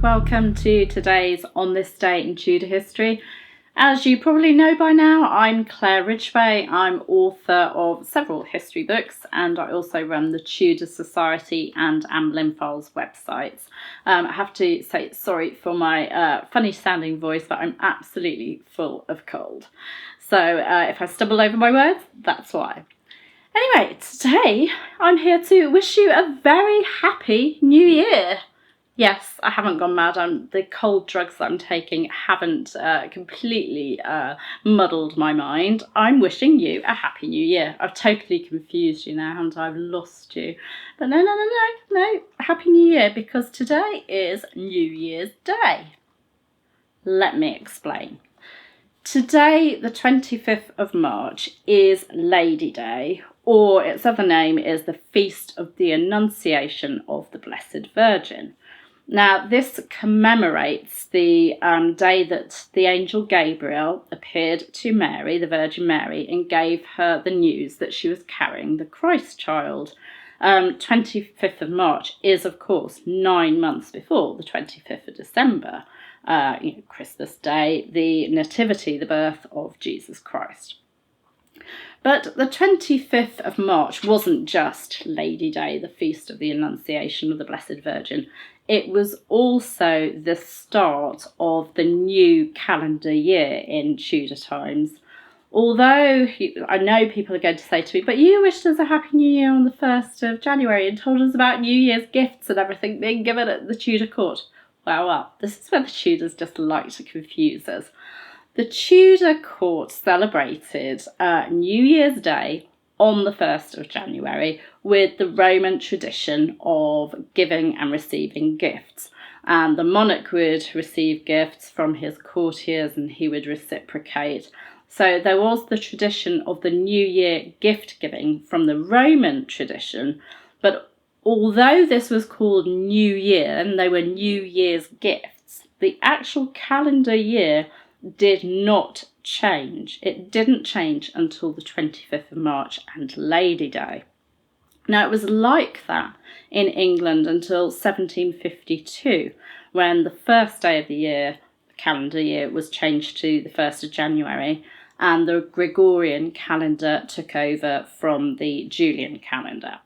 welcome to today's On This Day in Tudor History. As you probably know by now, I'm Claire Ridgway. I'm author of several history books, and I also run the Tudor Society and Anne Boleyn Files websites. I have to say sorry for my funny sounding voice, but I'm absolutely full of cold. So if I stumble over my words, that's why. Anyway, today I'm here to wish you a very happy New Year. Yes, I haven't gone mad. The cold drugs that I'm taking haven't completely muddled my mind. I'm wishing you a happy New Year. I've totally confused you now, haven't I? I've lost you. But no. Happy New Year, because today is New Year's Day. Let me explain. Today, the 25th of March, is Lady Day, or its other name is the Feast of the Annunciation of the Blessed Virgin. Now, this commemorates the day that the Angel Gabriel appeared to Mary, the Virgin Mary, and gave her the news that she was carrying the Christ child. 25th of March is, of course, 9 months before the 25th of December, Christmas Day, the Nativity, the birth of Jesus Christ. But the 25th of March wasn't just Lady Day, the Feast of the Annunciation of the Blessed Virgin. It was also the start of the new calendar year in Tudor times. Although I know people are going to say to me, but you wished us a Happy New Year on the 1st of January and told us about New Year's gifts and everything being given at the Tudor court. Well, this is where the Tudors just like to confuse us. The Tudor court celebrated New Year's Day on the 1st of January with the Roman tradition of giving and receiving gifts. And the monarch would receive gifts from his courtiers and he would reciprocate. So there was the tradition of the New Year gift giving from the Roman tradition, but although this was called New Year and they were New Year's gifts, the actual calendar year did not change. It didn't change until the 25th of March and Lady Day. Now, it was like that in England until 1752, when the first day of the year, the calendar year, was changed to the 1st of January, and the Gregorian calendar took over from the Julian calendar.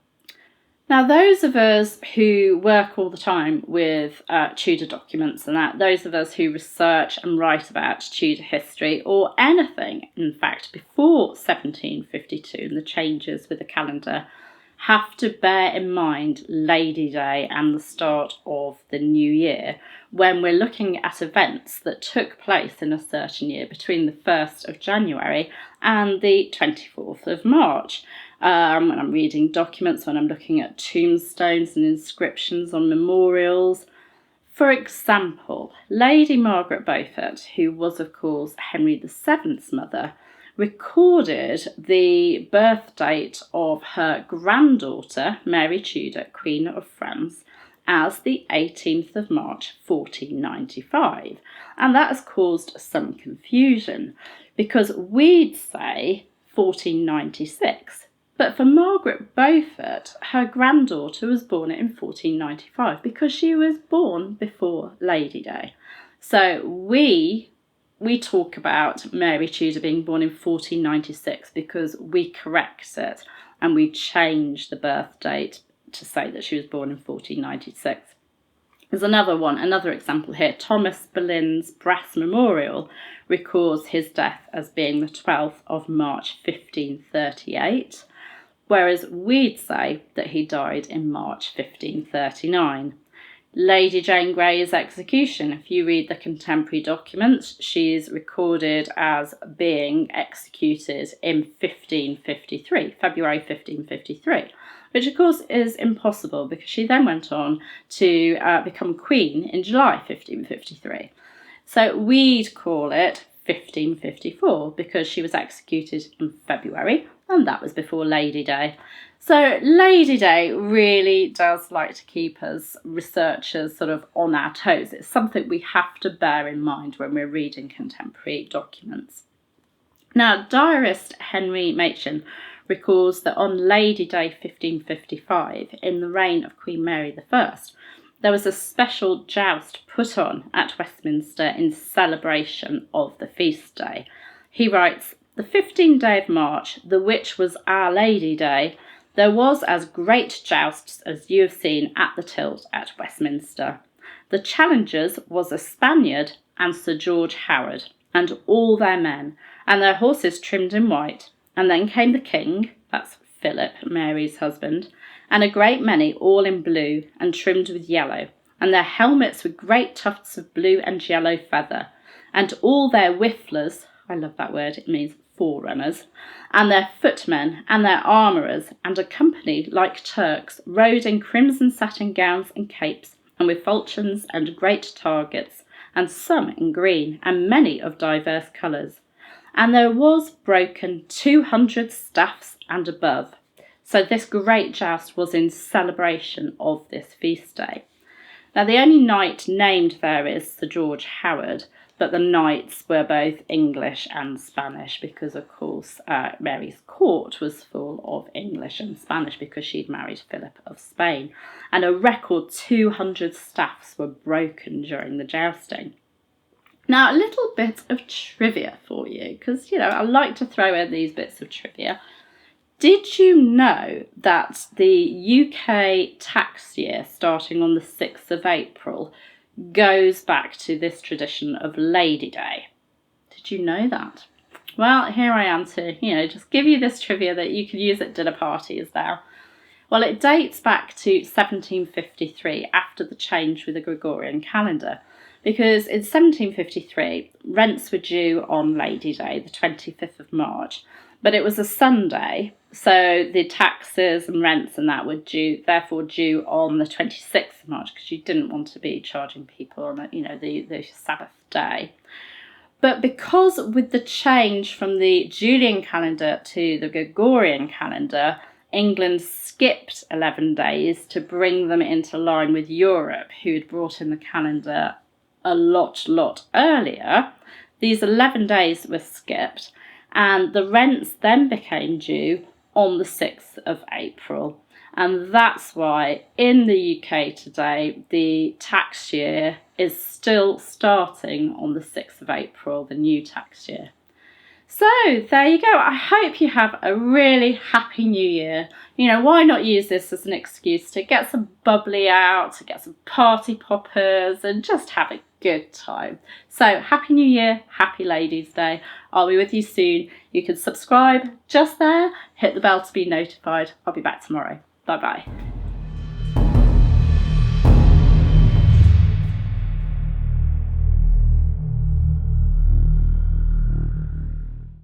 Now, those of us who work all the time with Tudor documents and that, those of us who research and write about Tudor history, or anything, in fact, before 1752 and the changes with the calendar, have to bear in mind Lady Day and the start of the new year when we're looking at events that took place in a certain year between the 1st of January and the 24th of March. When I'm reading documents, when I'm looking at tombstones and inscriptions on memorials. For example, Lady Margaret Beaufort, who was of course Henry VII's mother, recorded the birth date of her granddaughter, Mary Tudor, Queen of France, as the 18th of March 1495. And that has caused some confusion because we'd say 1496. But for Margaret Beaufort, her granddaughter was born in 1495 because she was born before Lady Day. So we talk about Mary Tudor being born in 1496 because we correct it and we change the birth date to say that she was born in 1496. There's another example here. Thomas Boleyn's brass memorial records his death as being the 12th of March 1538. Whereas we'd say that he died in March 1539. Lady Jane Grey's execution, if you read the contemporary documents, she's recorded as being executed in 1553, February 1553, which of course is impossible because she then went on to become queen in July 1553. So we'd call it 1554 because she was executed in February, and that was before Lady Day. So Lady Day really does like to keep us researchers sort of on our toes. It's something we have to bear in mind when we're reading contemporary documents. Now, diarist Henry Machyn records that on Lady Day 1555, in the reign of Queen Mary I, there was a special joust put on at Westminster in celebration of the feast day. He writes, "The 15th day of March, the which was Our Lady Day, there was as great jousts as you have seen at the tilt at Westminster. The challengers was a Spaniard and Sir George Howard, and all their men, and their horses trimmed in white. And then came the king," that's Philip, Mary's husband, "and a great many all in blue, and trimmed with yellow, and their helmets with great tufts of blue and yellow feather, and all their whifflers," I love that word, it means forerunners, "and their footmen, and their armourers, and a company like Turks, rode in crimson satin gowns and capes, and with falchions and great targets, and some in green, and many of divers colours. And there was broken 200 staffs and above." So this great joust was in celebration of this feast day. Now the only knight named there is Sir George Howard, but the knights were both English and Spanish because, of course, Mary's court was full of English and Spanish because she'd married Philip of Spain. And a record 200 staffs were broken during the jousting. Now, a little bit of trivia for you, because, I like to throw in these bits of trivia. Did you know that the UK tax year, starting on the 6th of April, goes back to this tradition of Lady Day? Did you know that? Well, here I am to, just give you this trivia that you can use at dinner parties now. Well, it dates back to 1753, after the change with the Gregorian calendar. Because in 1753, rents were due on Lady Day, the 25th of March, but it was a Sunday, so the taxes and rents and that were therefore due on the 26th of March, because you didn't want to be charging people on the Sabbath day. But because with the change from the Julian calendar to the Gregorian calendar, England skipped 11 days to bring them into line with Europe, who had brought in the calendar a lot earlier. These 11 days were skipped, and the rents then became due on the 6th of April. And that's why in the UK today, the tax year is still starting on the 6th of April, the new tax year. So there you go. I hope you have a really happy new year. Why not use this as an excuse to get some bubbly out, to get some party poppers and just have a good time. So happy new year, happy Ladies Day. I'll be with you soon. You can subscribe just there, hit the bell to be notified. I'll be back tomorrow. Bye bye.